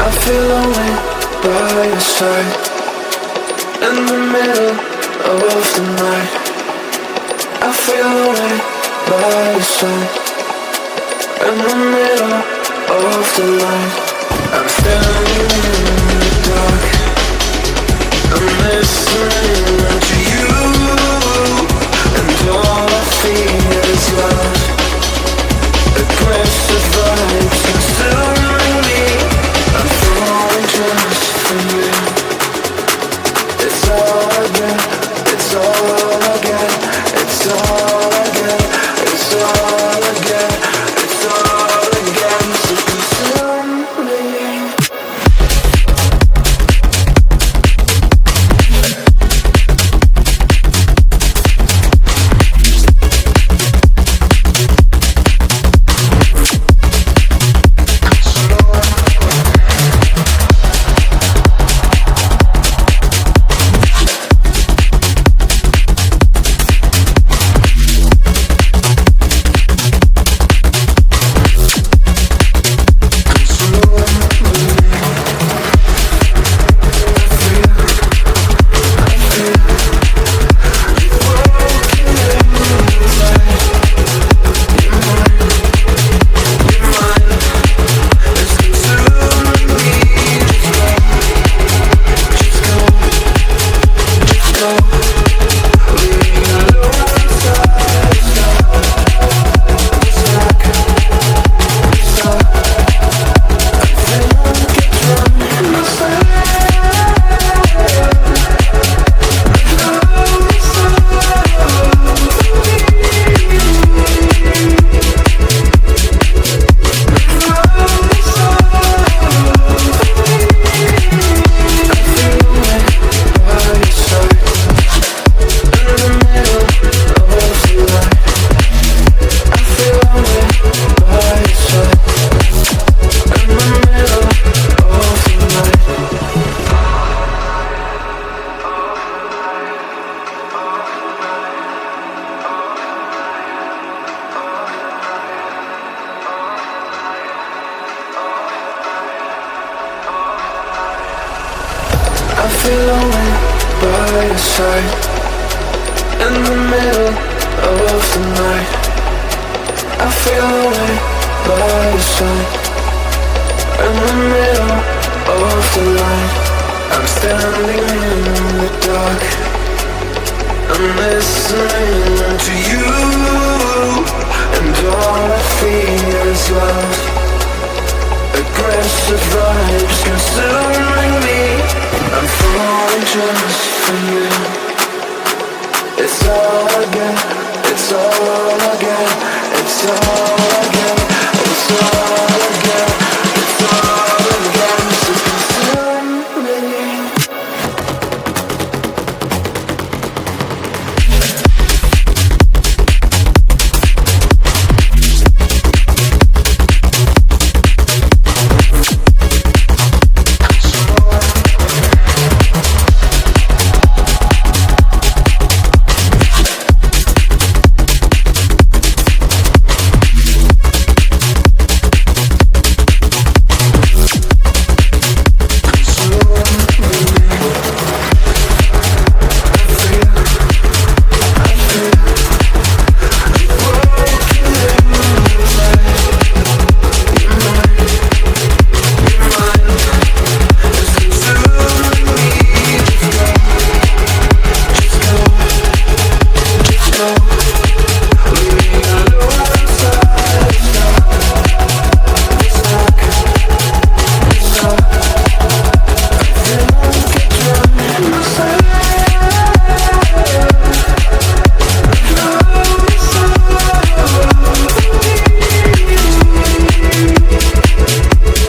I feel lonely by your side. In the middle of the night, I feel lonely by your side. In the middle of the light, I'm standing in the dark. I'm listening to you, and all I feel is love. Aggressive vibes consuming me. I'm falling just for you. It's all I get, it's all I get, it's all I get, it's all I get, it's all I get. So consume me. I feel lonely by your side. In the middle of the night, I feel lonely by your side. In the middle of the light, I'm standing in the dark. I'm listening to you, and all I feel is love. Aggressive vibes consuming me. I'm falling just for you. It's all I get, it's all I get, it's all